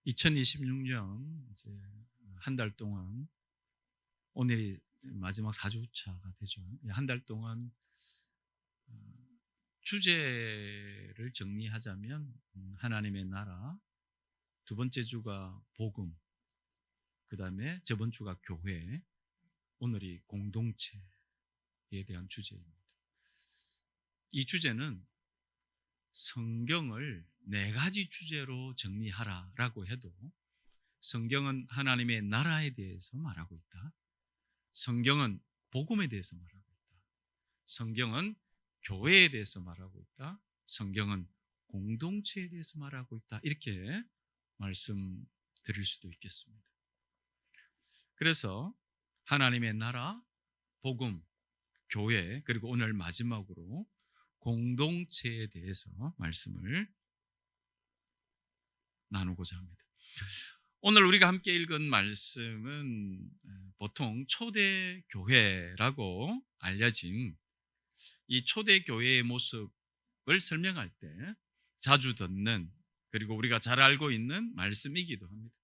2026년 이제 한 달 동안, 오늘이 마지막 4주차가 되죠. 한 달 동안 어, 주제를 정리하자면 하나님의 나라, 두 번째 주가 복음, 그 다음에 저번 주가 교회, 오늘이 공동체에 대한 주제입니다. 이 주제는 성경을 네 가지 주제로 정리하라라고 해도 성경은 하나님의 나라에 대해서 말하고 있다. 성경은 복음에 대해서 말하고 있다. 성경은 교회에 대해서 말하고 있다. 성경은 공동체에 대해서 말하고 있다. 이렇게 말씀드릴 수도 있겠습니다. 그래서 하나님의 나라, 복음, 교회, 그리고 오늘 마지막으로 공동체에 대해서 말씀을 나누고자 합니다. 오늘 우리가 함께 읽은 말씀은 보통 초대교회라고 알려진 이 초대교회의 모습을 설명할 때 자주 듣는, 그리고 우리가 잘 알고 있는 말씀이기도 합니다.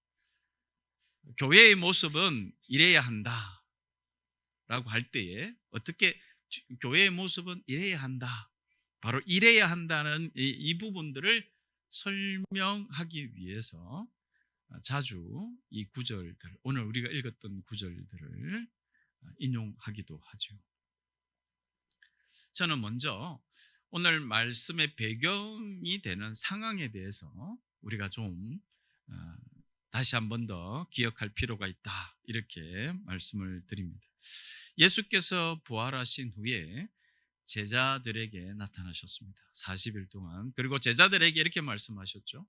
교회의 모습은 이래야 한다 라고 할 때에 어떻게 교회의 모습은 이래야 한다, 바로 이래야 한다는 이 부분들을 설명하기 위해서 자주 이 구절들, 오늘 우리가 읽었던 구절들을 인용하기도 하죠. 저는 먼저 오늘 말씀의 배경이 되는 상황에 대해서 우리가 좀 다시 한 번 더 기억할 필요가 있다, 이렇게 말씀을 드립니다. 예수께서 부활하신 후에 제자들에게 나타나셨습니다. 40일 동안. 그리고 제자들에게 이렇게 말씀하셨죠.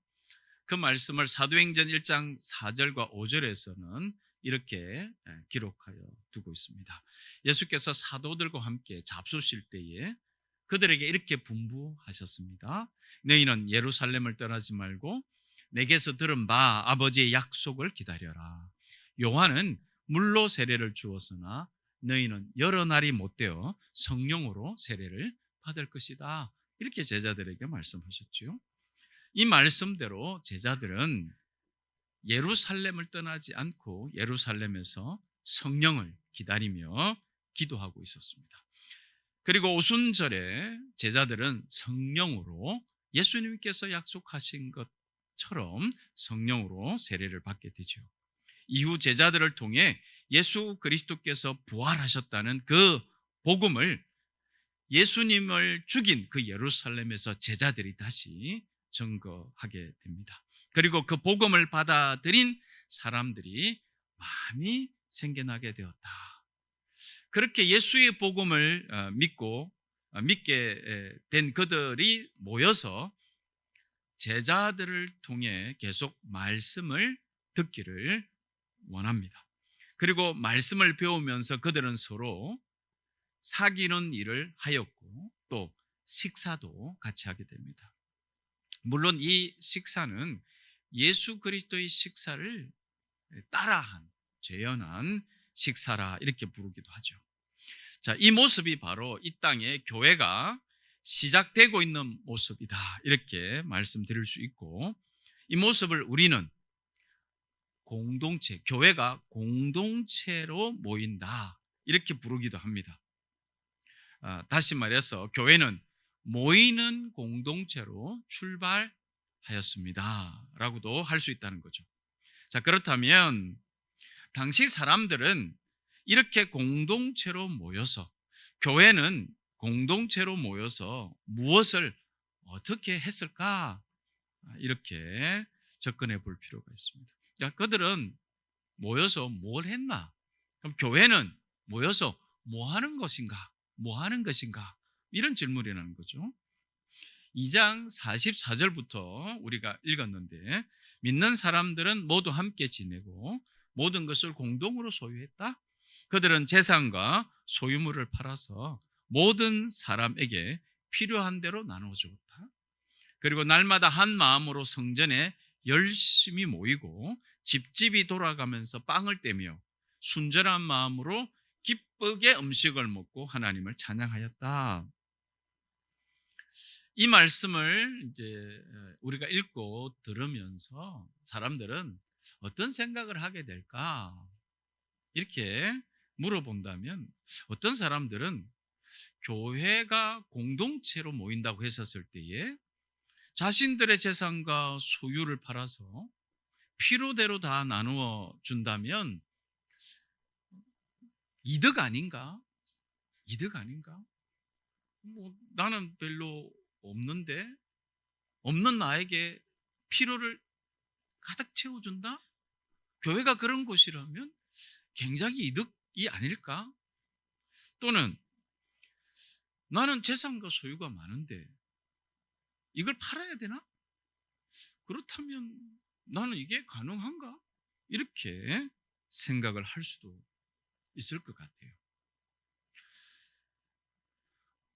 그 말씀을 사도행전 1장 4절과 5절에서는 이렇게 기록하여 두고 있습니다. 예수께서 사도들과 함께 잡수실 때에 그들에게 이렇게 분부하셨습니다. 너희는 예루살렘을 떠나지 말고 내게서 들은 바 아버지의 약속을 기다려라. 요한은 물로 세례를 주었으나 너희는 여러 날이 못되어 성령으로 세례를 받을 것이다. 이렇게 제자들에게 말씀하셨죠. 이 말씀대로 제자들은 예루살렘을 떠나지 않고 예루살렘에서 성령을 기다리며 기도하고 있었습니다. 그리고 오순절에 제자들은 성령으로 예수님께서 약속하신 것처럼 성령으로 세례를 받게 되죠. 이후 제자들을 통해 예수 그리스도께서 부활하셨다는 그 복음을 예수님을 죽인 그 예루살렘에서 제자들이 다시 증거하게 됩니다. 그리고 그 복음을 받아들인 사람들이 많이 생겨나게 되었다. 그렇게 예수의 복음을 믿게 된 그들이 모여서 제자들을 통해 계속 말씀을 듣기를 원합니다. 그리고 말씀을 배우면서 그들은 서로 사귀는 일을 하였고 또 식사도 같이 하게 됩니다. 물론 이 식사는 예수 그리스도의 식사를 따라한, 재현한 식사라 이렇게 부르기도 하죠. 자, 이 모습이 바로 이 땅에 교회가 시작되고 있는 모습이다, 이렇게 말씀드릴 수 있고, 이 모습을 우리는 공동체, 교회가 공동체로 모인다, 이렇게 부르기도 합니다. 다시 말해서 교회는 모이는 공동체로 출발하였습니다 라고도 할 수 있다는 거죠. 자, 그렇다면 당시 사람들은 이렇게 공동체로 모여서, 교회는 공동체로 모여서 무엇을 어떻게 했을까, 이렇게 접근해 볼 필요가 있습니다. 그들은 모여서 뭘 했나? 그럼 교회는 모여서 뭐 하는 것인가? 뭐 하는 것인가? 이런 질문이라는 거죠. 2장 44절부터 우리가 읽었는데, 믿는 사람들은 모두 함께 지내고 모든 것을 공동으로 소유했다. 그들은 재산과 소유물을 팔아서 모든 사람에게 필요한 대로 나누어 주었다. 그리고 날마다 한 마음으로 성전에 열심히 모이고 집집이 돌아가면서 빵을 떼며 순전한 마음으로 기쁘게 음식을 먹고 하나님을 찬양하였다. 이 말씀을 이제 우리가 읽고 들으면서 사람들은 어떤 생각을 하게 될까? 이렇게 물어본다면 어떤 사람들은 교회가 공동체로 모인다고 했었을 때에 자신들의 재산과 소유를 팔아서 필요대로 다 나누어 준다면 이득 아닌가? 이득 아닌가? 뭐 나는 별로 없는데 없는 나에게 필요를 가득 채워준다? 교회가 그런 곳이라면 굉장히 이득이 아닐까? 또는 나는 재산과 소유가 많은데 이걸 팔아야 되나? 그렇다면 나는 이게 가능한가? 이렇게 생각을 할 수도 있을 것 같아요.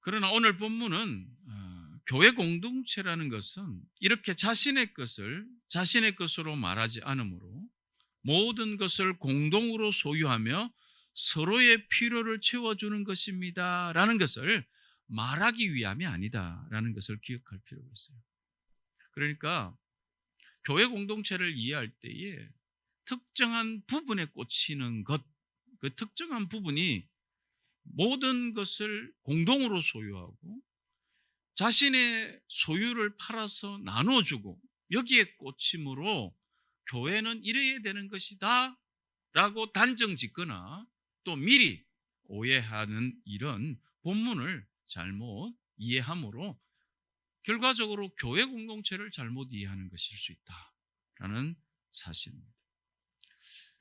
그러나 오늘 본문은 교회 공동체라는 것은 이렇게 자신의 것을 자신의 것으로 말하지 않으므로 모든 것을 공동으로 소유하며 서로의 필요를 채워주는 것입니다 라는 것을 말하기 위함이 아니다 라는 것을 기억할 필요가 있어요. 그러니까 교회 공동체를 이해할 때에 특정한 부분에 꽂히는 것, 그 특정한 부분이 모든 것을 공동으로 소유하고 자신의 소유를 팔아서 나눠주고 여기에 꽂힘으로 교회는 이래야 되는 것이다 라고 단정 짓거나 또 미리 오해하는 이런 본문을 잘못 이해함으로 결과적으로 교회 공동체를 잘못 이해하는 것일 수 있다라는 사실입니다.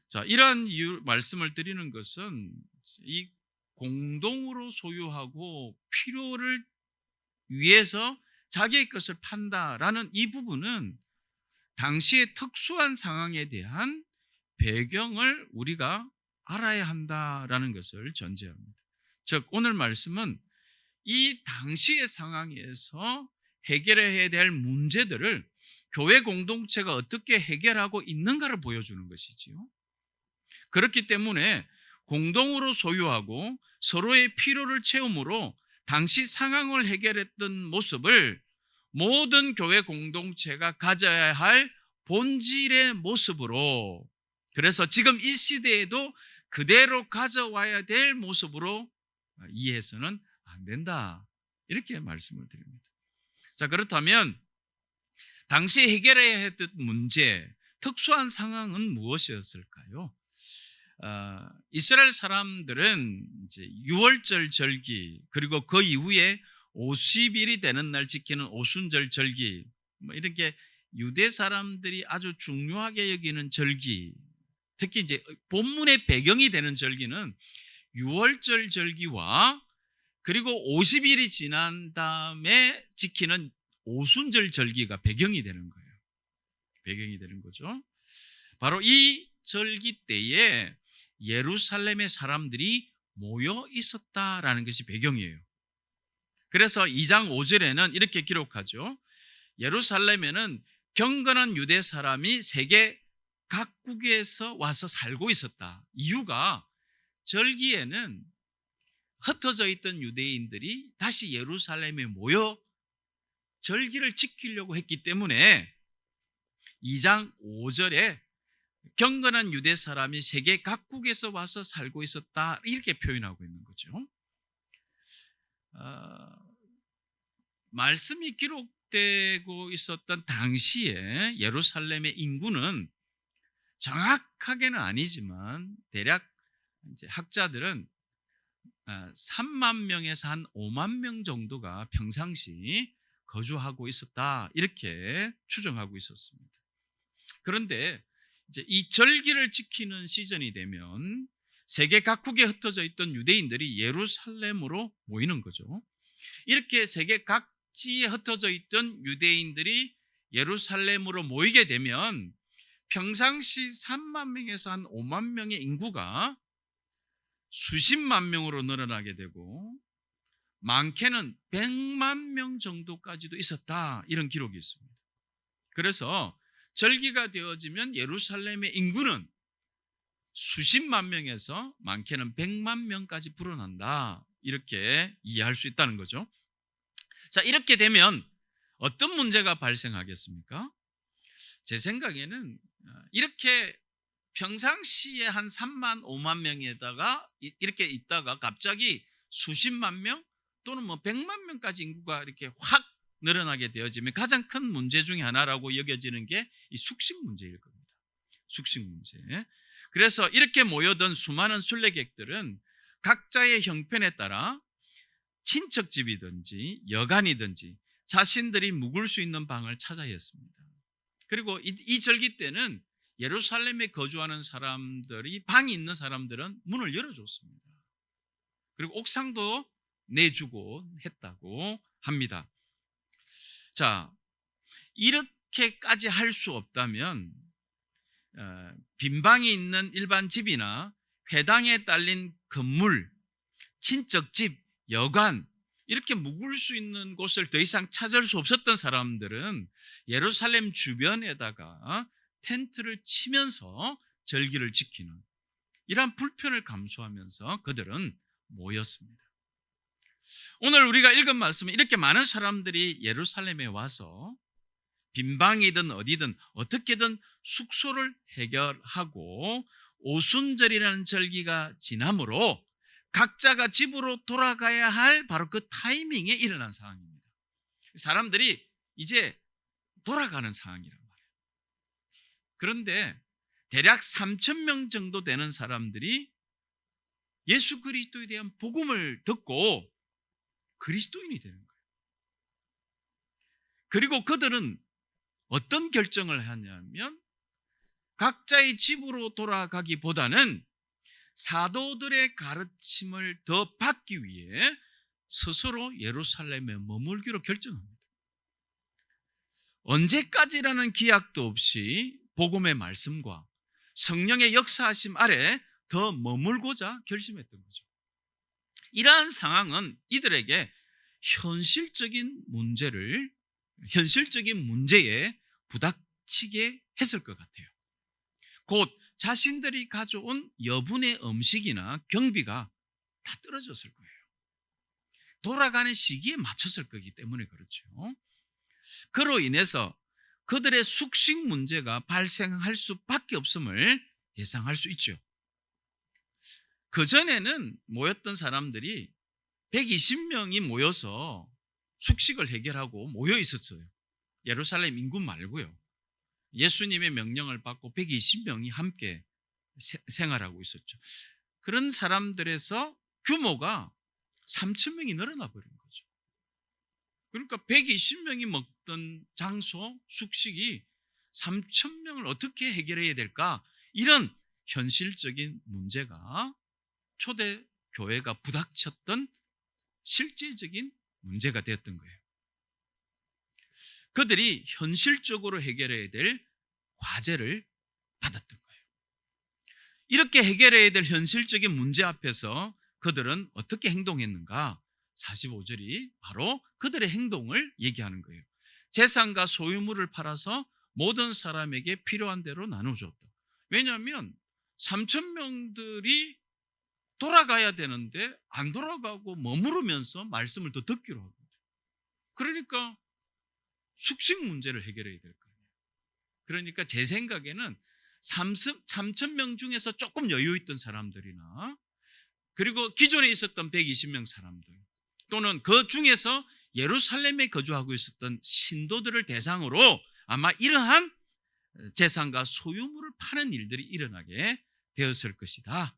자, 이러한 이유 말씀을 드리는 것은 이 공동으로 소유하고 필요를 위해서 자기의 것을 판다라는 이 부분은 당시의 특수한 상황에 대한 배경을 우리가 알아야 한다라는 것을 전제합니다. 즉 오늘 말씀은 이 당시의 상황에서 해결해야 될 문제들을 교회 공동체가 어떻게 해결하고 있는가를 보여주는 것이지요. 그렇기 때문에 공동으로 소유하고 서로의 필요를 채움으로 당시 상황을 해결했던 모습을 모든 교회 공동체가 가져야 할 본질의 모습으로, 그래서 지금 이 시대에도 그대로 가져와야 될 모습으로 이해해서는 안 된다, 이렇게 말씀을 드립니다. 자, 그렇다면 당시 해결해야 했던 문제, 특수한 상황은 무엇이었을까요? 이스라엘 사람들은 이제 유월절 절기, 그리고 그 이후에 50일이 되는 날 지키는 오순절 절기, 뭐 이렇게 유대 사람들이 아주 중요하게 여기는 절기, 특히 이제 본문의 배경이 되는 절기는 유월절 절기와 그리고 50일이 지난 다음에 지키는 오순절 절기가 배경이 되는 거예요. 배경이 되는 거죠. 바로 이 절기 때에 예루살렘의 사람들이 모여 있었다라는 것이 배경이에요. 그래서 2장 5절에는 이렇게 기록하죠. 예루살렘에는 경건한 유대 사람이 세계 각국에서 와서 살고 있었다. 이유가 절기에는 흩어져 있던 유대인들이 다시 예루살렘에 모여 절기를 지키려고 했기 때문에 2장 5절에 경건한 유대 사람이 세계 각국에서 와서 살고 있었다, 이렇게 표현하고 있는 거죠. 말씀이 기록되고 있었던 당시에 예루살렘의 인구는 정확하게는 아니지만 대략 이제 학자들은 3만 명에서 한 5만 명 정도가 평상시 거주하고 있었다, 이렇게 추정하고 있었습니다. 그런데 이제 이 절기를 지키는 시즌이 되면 세계 각국에 흩어져 있던 유대인들이 예루살렘으로 모이는 거죠. 이렇게 세계 각지에 흩어져 있던 유대인들이 예루살렘으로 모이게 되면 평상시 3만 명에서 한 5만 명의 인구가 수십만 명으로 늘어나게 되고 많게는 100만 명 정도까지도 있었다, 이런 기록이 있습니다. 그래서 절기가 되어지면 예루살렘의 인구는 수십만 명에서 많게는 100만 명까지 불어난다, 이렇게 이해할 수 있다는 거죠. 자, 이렇게 되면 어떤 문제가 발생하겠습니까? 제 생각에는 이렇게 평상시에 한 3만 5만 명에다가 이렇게 있다가 갑자기 수십만 명 또는 뭐 100만 명까지 인구가 이렇게 확 늘어나게 되어지면 가장 큰 문제 중에 하나라고 여겨지는 게 이 숙식 문제일 겁니다. 숙식 문제. 그래서 이렇게 모여든 수많은 순례객들은 각자의 형편에 따라 친척집이든지 여관이든지 자신들이 묵을 수 있는 방을 찾아야 했습니다. 그리고 이 절기 때는 예루살렘에 거주하는 사람들이 방이 있는 사람들은 문을 열어줬습니다. 그리고 옥상도 내주고 했다고 합니다. 자, 이렇게까지 할 수 없다면 빈방이 있는 일반 집이나 회당에 딸린 건물, 친척집, 여관 이렇게 묵을 수 있는 곳을 더 이상 찾을 수 없었던 사람들은 예루살렘 주변에다가 텐트를 치면서 절기를 지키는 이러한 불편을 감수하면서 그들은 모였습니다. 오늘 우리가 읽은 말씀은 이렇게 많은 사람들이 예루살렘에 와서 빈방이든 어디든 어떻게든 숙소를 해결하고 오순절이라는 절기가 지나므로 각자가 집으로 돌아가야 할 바로 그 타이밍에 일어난 상황입니다. 사람들이 이제 돌아가는 상황이란 말이에요. 그런데 대략 3,000명 정도 되는 사람들이 예수 그리스도에 대한 복음을 듣고 그리스도인이 되는 거예요. 그리고 그들은 어떤 결정을 하냐면 각자의 집으로 돌아가기보다는 사도들의 가르침을 더 받기 위해 스스로 예루살렘에 머물기로 결정합니다. 언제까지라는 기약도 없이 복음의 말씀과 성령의 역사하심 아래 더 머물고자 결심했던 거죠. 이러한 상황은 이들에게 현실적인 문제에 부닥치게 했을 것 같아요. 곧 자신들이 가져온 여분의 음식이나 경비가 다 떨어졌을 거예요. 돌아가는 시기에 맞췄을 거기 때문에 그렇죠. 그로 인해서 그들의 숙식 문제가 발생할 수밖에 없음을 예상할 수 있죠. 그전에는 모였던 사람들이 120명이 모여서 숙식을 해결하고 모여 있었어요. 예루살렘 인구 말고요. 예수님의 명령을 받고 120명이 함께 생활하고 있었죠. 그런 사람들에서 규모가 3,000명이 늘어나 버린 거죠. 그러니까 120명이 먹던 장소, 숙식이 3,000명을 어떻게 해결해야 될까? 이런 현실적인 문제가 초대 교회가 부닥쳤던 실질적인 문제가 되었던 거예요. 그들이 현실적으로 해결해야 될 과제를 받았던 거예요. 이렇게 해결해야 될 현실적인 문제 앞에서 그들은 어떻게 행동했는가? 45절이 바로 그들의 행동을 얘기하는 거예요. 재산과 소유물을 팔아서 모든 사람에게 필요한 대로 나눠줬다. 왜냐하면 3,000명들이 돌아가야 되는데 안 돌아가고 머무르면서 말씀을 더 듣기로 하고, 그러니까 숙식 문제를 해결해야 될 거예요. 그러니까 제 생각에는 3,000명 중에서 조금 여유 있던 사람들이나 그리고 기존에 있었던 120명 사람들 또는 그 중에서 예루살렘에 거주하고 있었던 신도들을 대상으로 아마 이러한 재산과 소유물을 파는 일들이 일어나게 되었을 것이다.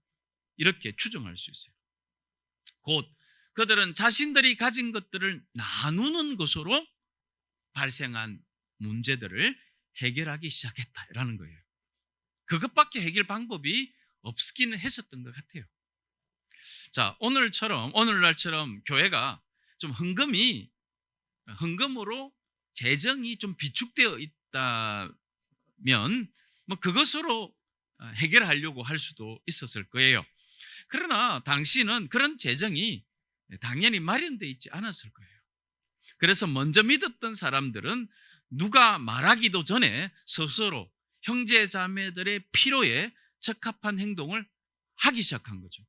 이렇게 추정할 수 있어요. 곧 그들은 자신들이 가진 것들을 나누는 것으로 발생한 문제들을 해결하기 시작했다라는 거예요. 그것밖에 해결 방법이 없기는 했었던 것 같아요. 자, 오늘날처럼 교회가 좀 헌금으로 재정이 좀 비축되어 있다면 뭐 그것으로 해결하려고 할 수도 있었을 거예요. 그러나 당시는 그런 재정이 당연히 마련되어 있지 않았을 거예요. 그래서 먼저 믿었던 사람들은 누가 말하기도 전에 스스로 형제 자매들의 필요에 적합한 행동을 하기 시작한 거죠.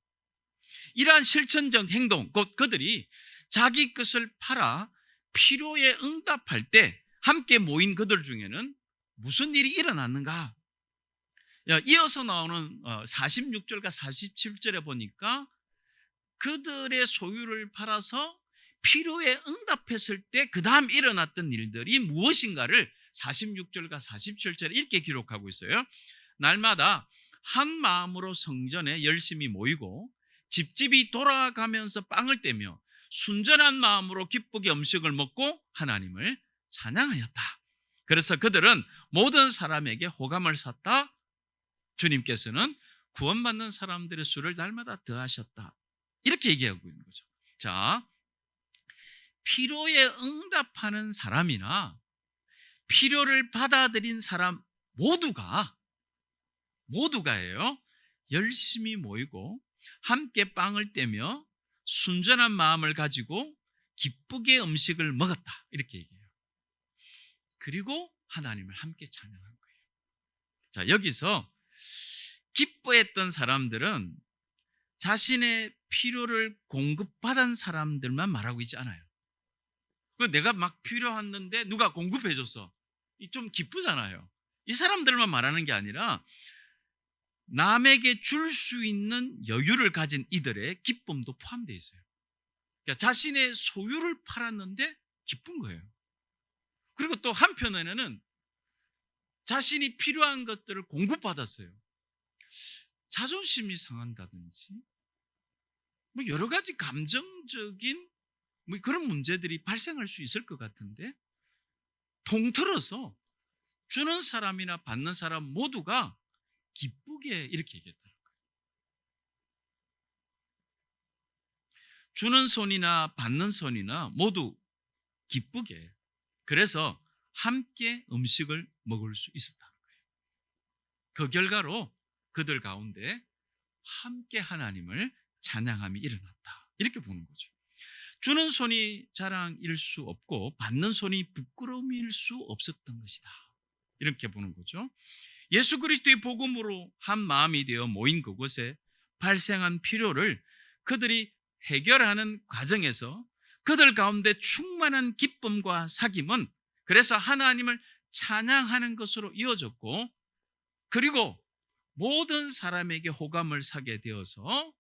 이러한 실천적 행동, 곧 그들이 자기 것을 팔아 필요에 응답할 때 함께 모인 그들 중에는 무슨 일이 일어났는가? 이어서 나오는 46절과 47절에 보니까 그들의 소유를 팔아서 필요에 응답했을 때 그 다음 일어났던 일들이 무엇인가를 46절과 47절에 이렇게 기록하고 있어요. 날마다 한 마음으로 성전에 열심히 모이고 집집이 돌아가면서 빵을 떼며 순전한 마음으로 기쁘게 음식을 먹고 하나님을 찬양하였다. 그래서 그들은 모든 사람에게 호감을 샀다. 주님께서는 구원받는 사람들의 수를 날마다 더하셨다. 이렇게 얘기하고 있는 거죠. 자, 필요에 응답하는 사람이나 필요를 받아들인 사람 모두가예요. 열심히 모이고 함께 빵을 떼며 순전한 마음을 가지고 기쁘게 음식을 먹었다. 이렇게 얘기해요. 그리고 하나님을 함께 찬양한 거예요. 자, 여기서 기뻐했던 사람들은 자신의 필요를 공급받은 사람들만 말하고 있지 않아요. 내가 막 필요했는데 누가 공급해줘서 좀 기쁘잖아요. 이 사람들만 말하는 게 아니라 남에게 줄 수 있는 여유를 가진 이들의 기쁨도 포함되어 있어요. 그러니까 자신의 소유를 팔았는데 기쁜 거예요. 그리고 또 한편에는 자신이 필요한 것들을 공급받았어요. 자존심이 상한다든지 여러 가지 감정적인 그런 문제들이 발생할 수 있을 것 같은데, 통틀어서 주는 사람이나 받는 사람 모두가 기쁘게 이렇게 얘기했다는 거예요. 주는 손이나 받는 손이나 모두 기쁘게, 그래서 함께 음식을 먹을 수 있었다는 거예요. 그 결과로 그들 가운데 함께 하나님을 찬양함이 일어났다. 이렇게 보는 거죠. 주는 손이 자랑일 수 없고 받는 손이 부끄러움일 수 없었던 것이다. 이렇게 보는 거죠. 예수 그리스도의 복음으로 한 마음이 되어 모인 그곳에 발생한 필요를 그들이 해결하는 과정에서 그들 가운데 충만한 기쁨과 사귐은 그래서 하나님을 찬양하는 것으로 이어졌고, 그리고 모든 사람에게 호감을 사게 되어서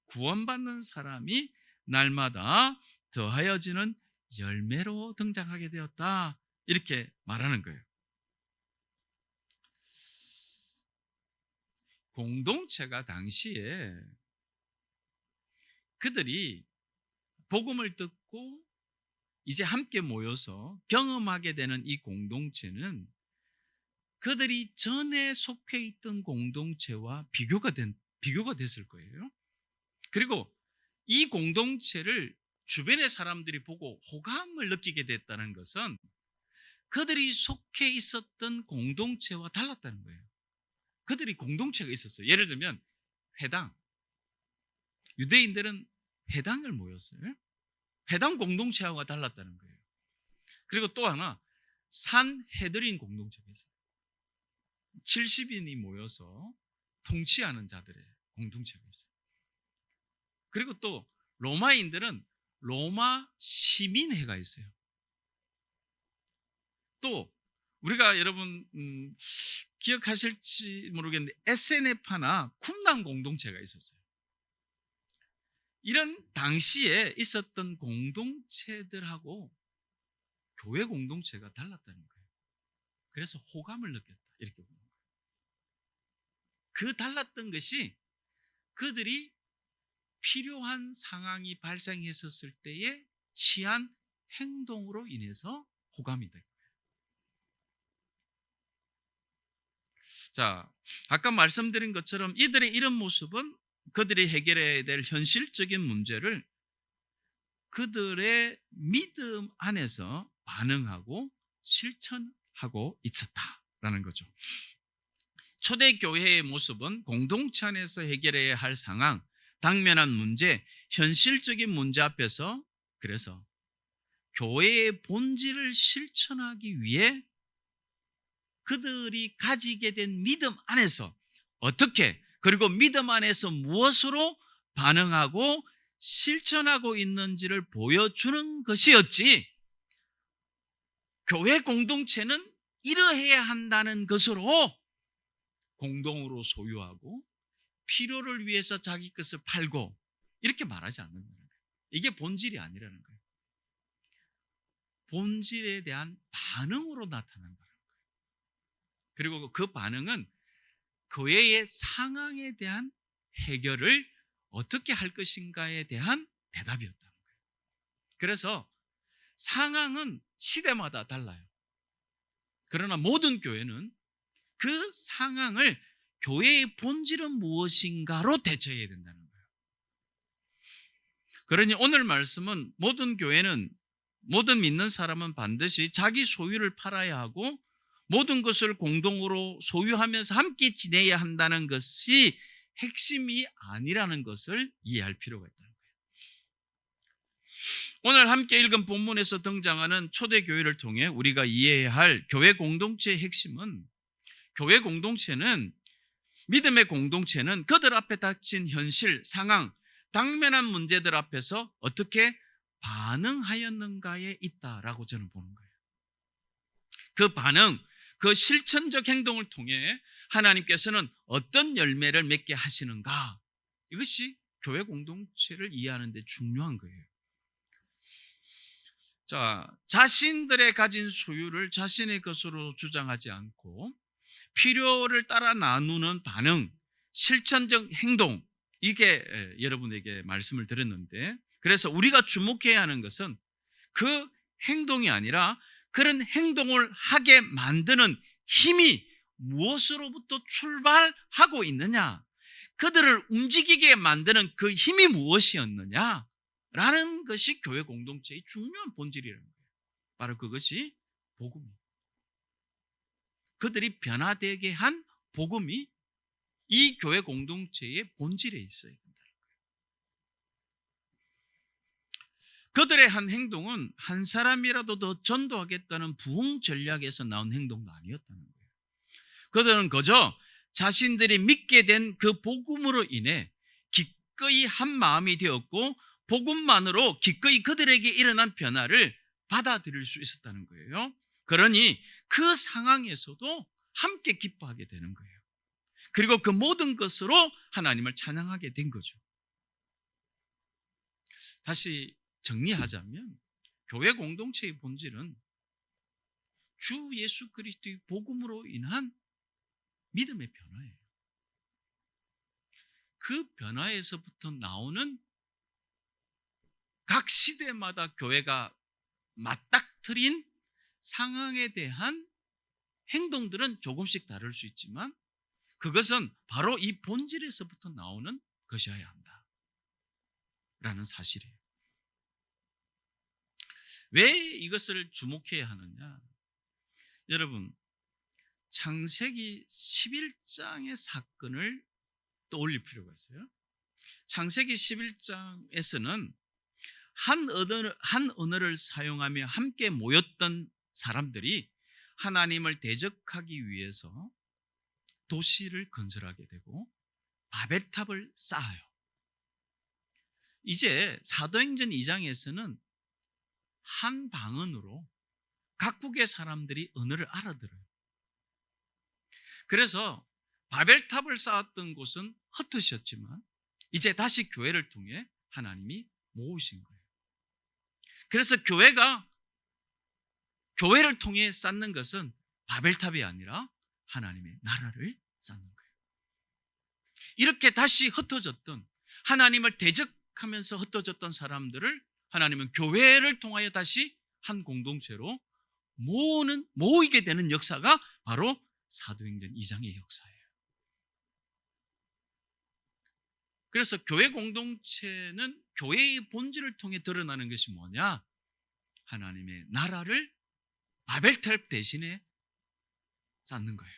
구원받는 사람이 날마다 더하여지는 열매로 등장하게 되었다. 이렇게 말하는 거예요. 공동체가 당시에 그들이 복음을 듣고 이제 함께 모여서 경험하게 되는 이 공동체는 그들이 전에 속해 있던 공동체와 비교가 됐을 거예요. 그리고 이 공동체를 주변의 사람들이 보고 호감을 느끼게 됐다는 것은 그들이 속해 있었던 공동체와 달랐다는 거예요. 그들이 공동체가 있었어요. 예를 들면 회당, 유대인들은 회당을 모였어요. 회당 공동체와 달랐다는 거예요. 그리고 또 하나, 산헤드린 공동체가 있어요. 70인이 모여서 통치하는 자들의 공동체가 있어요. 그리고 또 로마인들은 로마 시민회가 있어요. 또 우리가 여러분 기억하실지 모르겠는데 SNF나 쿰단 공동체가 있었어요. 이런 당시에 있었던 공동체들하고 교회 공동체가 달랐다는 거예요. 그래서 호감을 느꼈다. 이렇게 보는 거예요. 그 달랐던 것이 그들이 필요한 상황이 발생했었을 때에 취한 행동으로 인해서 호감이 된 거예요. 자, 아까 말씀드린 것처럼 이들의 이런 모습은 그들이 해결해야 될 현실적인 문제를 그들의 믿음 안에서 반응하고 실천하고 있었다라는 거죠. 초대교회의 모습은 공동체 안에서 해결해야 할 상황, 당면한 문제, 현실적인 문제 앞에서 그래서 교회의 본질을 실천하기 위해 그들이 가지게 된 믿음 안에서 어떻게, 그리고 믿음 안에서 무엇으로 반응하고 실천하고 있는지를 보여주는 것이었지, 교회 공동체는 이러해야 한다는 것으로 공동으로 소유하고 필요를 위해서 자기 것을 팔고 이렇게 말하지 않는다는 거예요. 이게 본질이 아니라는 거예요. 본질에 대한 반응으로 나타난 거예요. 그리고 그 반응은 교회의 상황에 대한 해결을 어떻게 할 것인가에 대한 대답이었다는 거예요. 그래서 상황은 시대마다 달라요. 그러나 모든 교회는 그 상황을 교회의 본질은 무엇인가로 대처해야 된다는 거예요. 그러니 오늘 말씀은 모든 교회는, 모든 믿는 사람은 반드시 자기 소유를 팔아야 하고 모든 것을 공동으로 소유하면서 함께 지내야 한다는 것이 핵심이 아니라는 것을 이해할 필요가 있다는 거예요. 오늘 함께 읽은 본문에서 등장하는 초대교회를 통해 우리가 이해해야 할 교회 공동체의 핵심은, 교회 공동체는, 믿음의 공동체는 그들 앞에 닥친 현실, 상황, 당면한 문제들 앞에서 어떻게 반응하였는가에 있다라고 저는 보는 거예요. 그 반응, 그 실천적 행동을 통해 하나님께서는 어떤 열매를 맺게 하시는가, 이것이 교회 공동체를 이해하는 데 중요한 거예요. 자, 자신들의 가진 소유를 자신의 것으로 주장하지 않고 필요를 따라 나누는 반응, 실천적 행동, 이게 여러분에게 말씀을 드렸는데, 그래서 우리가 주목해야 하는 것은 그 행동이 아니라 그런 행동을 하게 만드는 힘이 무엇으로부터 출발하고 있느냐, 그들을 움직이게 만드는 그 힘이 무엇이었느냐 라는 것이 교회 공동체의 중요한 본질이라는 거예요. 바로 그것이 복음이에요. 그들이 변화되게 한 복음이 이 교회 공동체의 본질에 있어야 된다는 거예요. 그들의 한 행동은 한 사람이라도 더 전도하겠다는 부흥 전략에서 나온 행동도 아니었다는 거예요. 그들은 그저 자신들이 믿게 된 그 복음으로 인해 기꺼이 한 마음이 되었고 복음만으로 기꺼이 그들에게 일어난 변화를 받아들일 수 있었다는 거예요. 그러니 그 상황에서도 함께 기뻐하게 되는 거예요. 그리고 그 모든 것으로 하나님을 찬양하게 된 거죠. 다시 정리하자면 교회 공동체의 본질은 주 예수 그리스도의 복음으로 인한 믿음의 변화예요. 그 변화에서부터 나오는 각 시대마다 교회가 맞닥뜨린 상황에 대한 행동들은 조금씩 다를 수 있지만 그것은 바로 이 본질에서부터 나오는 것이어야 한다 라는 사실이에요. 왜 이것을 주목해야 하느냐? 여러분, 창세기 11장의 사건을 떠올릴 필요가 있어요. 창세기 11장에서는 한 언어를 사용하며 함께 모였던 사람들이 하나님을 대적하기 위해서 도시를 건설하게 되고 바벨탑을 쌓아요. 이제 사도행전 2장에서는 한 방언으로 각국의 사람들이 언어를 알아들어요. 그래서 바벨탑을 쌓았던 곳은 흩으셨지만 이제 다시 교회를 통해 하나님이 모으신 거예요. 그래서 교회를 통해 쌓는 것은 바벨탑이 아니라 하나님의 나라를 쌓는 거예요. 이렇게 다시 흩어졌던, 하나님을 대적하면서 흩어졌던 사람들을 하나님은 교회를 통하여 다시 한 공동체로 모이게 되는 역사가 바로 사도행전 2장의 역사예요. 그래서 교회 공동체는 교회의 본질을 통해 드러나는 것이 뭐냐? 하나님의 나라를 바벨탑 대신에 쌓는 거예요.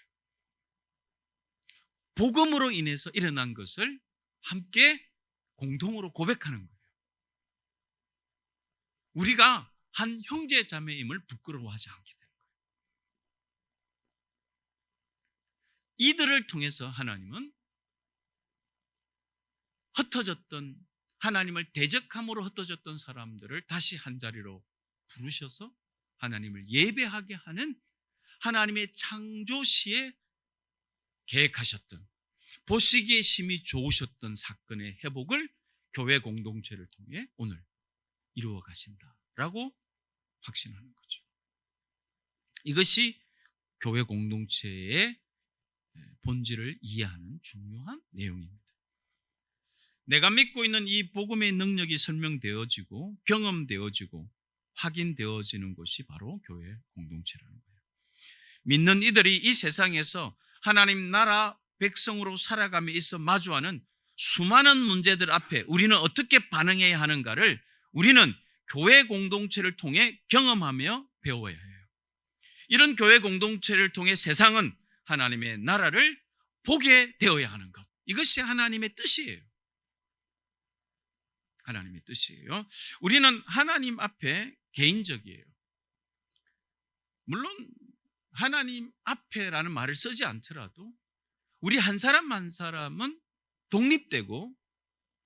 복음으로 인해서 일어난 것을 함께 공동으로 고백하는 거예요. 우리가 한 형제 자매임을 부끄러워하지 않게 되는 거예요. 이들을 통해서 하나님은 흩어졌던, 하나님을 대적함으로 흩어졌던 사람들을 다시 한 자리로 부르셔서 하나님을 예배하게 하는 하나님의 창조시에 계획하셨던, 보시기에 심히 좋으셨던 사건의 회복을 교회 공동체를 통해 오늘 이루어 가신다라고 확신하는 거죠. 이것이 교회 공동체의 본질을 이해하는 중요한 내용입니다. 내가 믿고 있는 이 복음의 능력이 설명되어지고 경험되어지고 확인되어지는 것이 바로 교회 공동체라는 거예요. 믿는 이들이 이 세상에서 하나님 나라 백성으로 살아감에 있어 마주하는 수많은 문제들 앞에 우리는 어떻게 반응해야 하는가를 우리는 교회 공동체를 통해 경험하며 배워야 해요. 이런 교회 공동체를 통해 세상은 하나님의 나라를 보게 되어야 하는 것. 이것이 하나님의 뜻이에요. 하나님의 뜻이에요. 우리는 하나님 앞에 개인적이에요. 물론 하나님 앞에라는 말을 쓰지 않더라도 우리 한 사람 한 사람은 독립되고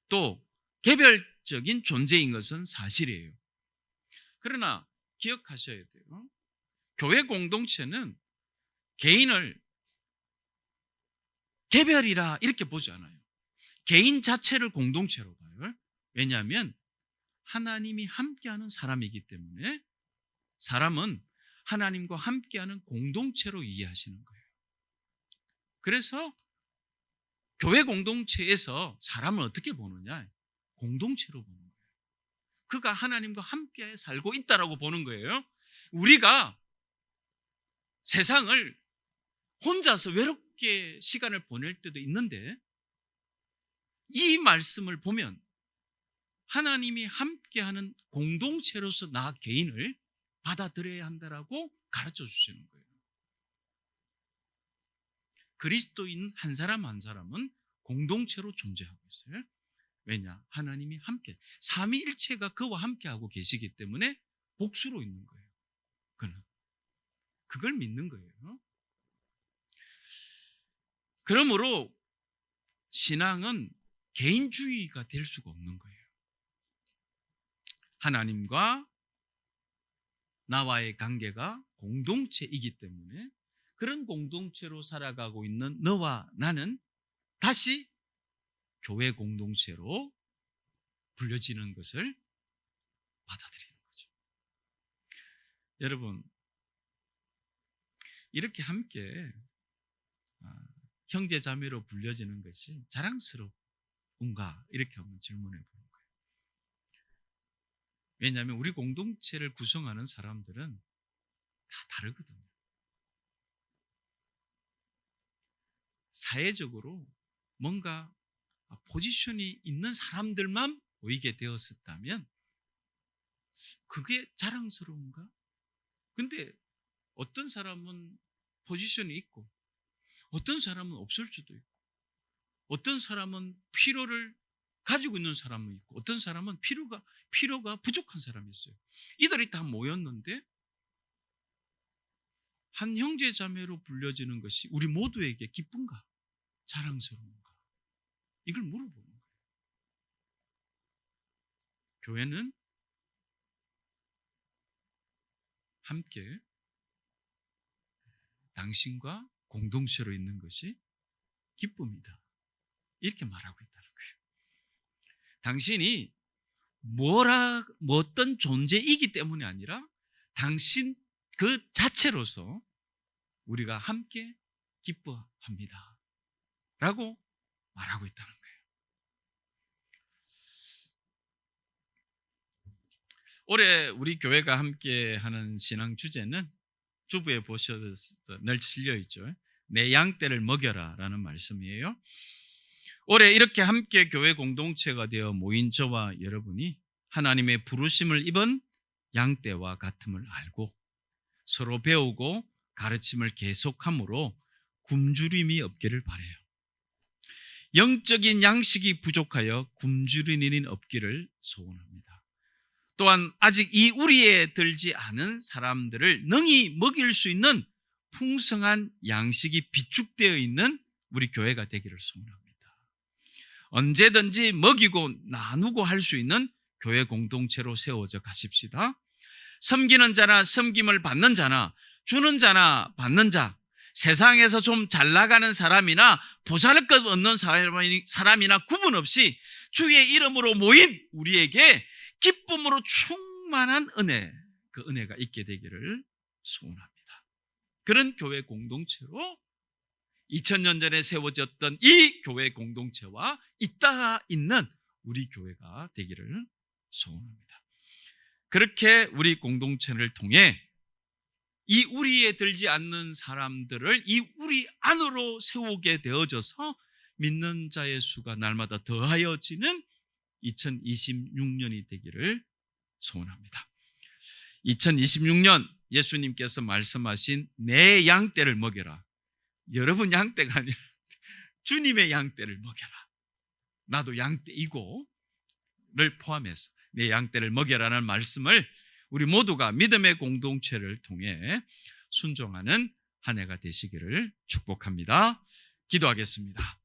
또 개별적인 존재인 것은 사실이에요. 그러나 기억하셔야 돼요. 교회 공동체는 개인을 개별이라 이렇게 보지 않아요. 개인 자체를 공동체로 봐요. 왜냐하면 하나님이 함께하는 사람이기 때문에 사람은 하나님과 함께하는 공동체로 이해하시는 거예요. 그래서 교회 공동체에서 사람을 어떻게 보느냐? 공동체로 보는 거예요. 그가 하나님과 함께 살고 있다라고 보는 거예요. 우리가 세상을 혼자서 외롭게 시간을 보낼 때도 있는데 이 말씀을 보면 하나님이 함께하는 공동체로서 나 개인을 받아들여야 한다라고 가르쳐 주시는 거예요. 그리스도인 한 사람 한 사람은 공동체로 존재하고 있어요. 왜냐? 하나님이 함께, 삼위일체가 그와 함께하고 계시기 때문에 복수로 있는 거예요. 그는 그걸 믿는 거예요. 그러므로 신앙은 개인주의가 될 수가 없는 거예요. 하나님과 나와의 관계가 공동체이기 때문에 그런 공동체로 살아가고 있는 너와 나는 다시 교회 공동체로 불려지는 것을 받아들이는 거죠. 여러분, 이렇게 함께 형제 자매로 불려지는 것이 자랑스러운가? 이렇게 한번 질문해 보는 거예요. 왜냐하면 우리 공동체를 구성하는 사람들은 다 다르거든요. 사회적으로 뭔가 포지션이 있는 사람들만 보이게 되었었다면 그게 자랑스러운가? 근데 어떤 사람은 포지션이 있고 어떤 사람은 없을 수도 있고 어떤 사람은 필요를 가지고 있는 사람은 있고 어떤 사람은 필요가 부족한 사람이 있어요. 이들이 다 모였는데 한 형제 자매로 불려지는 것이 우리 모두에게 기쁜가? 자랑스러운가? 이걸 물어보는 거예요. 교회는 함께 당신과 공동체로 있는 것이 기쁨이다. 이렇게 말하고 있다는 거예요. 당신이 어떤 존재이기 때문이 아니라 당신 그 자체로서 우리가 함께 기뻐합니다. 라고 말하고 있다는 거예요. 올해 우리 교회가 함께 하는 신앙 주제는 주부에 보셔서 늘 실려 있죠. 내 양떼를 먹여라 라는 말씀이에요. 올해 이렇게 함께 교회 공동체가 되어 모인 저와 여러분이 하나님의 부르심을 입은 양떼와 같음을 알고 서로 배우고 가르침을 계속함으로 굶주림이 없기를 바라요. 영적인 양식이 부족하여 굶주린 일이 없기를 소원합니다. 또한 아직 이 우리에 들지 않은 사람들을 능히 먹일 수 있는 풍성한 양식이 비축되어 있는 우리 교회가 되기를 소원합니다. 언제든지 먹이고 나누고 할 수 있는 교회 공동체로 세워져 가십시다. 섬기는 자나 섬김을 받는 자나 주는 자나 받는 자, 세상에서 좀 잘 나가는 사람이나 보잘것 없는 사람이나 구분 없이 주의 이름으로 모인 우리에게 기쁨으로 충만한 은혜, 그 은혜가 있게 되기를 소원합니다. 그런 교회 공동체로 2000년 전에 세워졌던 이 교회 공동체와 있는 우리 교회가 되기를 소원합니다. 그렇게 우리 공동체를 통해 이 우리에 들지 않는 사람들을 이 우리 안으로 세우게 되어져서 믿는 자의 수가 날마다 더하여지는 2026년이 되기를 소원합니다. 2026년 예수님께서 말씀하신 내 양떼를 먹여라. 여러분 양떼가 아니라 주님의 양떼를 먹여라. 나도 양떼이고를 포함해서 내 양떼를 먹여라는 말씀을 우리 모두가 믿음의 공동체를 통해 순종하는 한 해가 되시기를 축복합니다. 기도하겠습니다.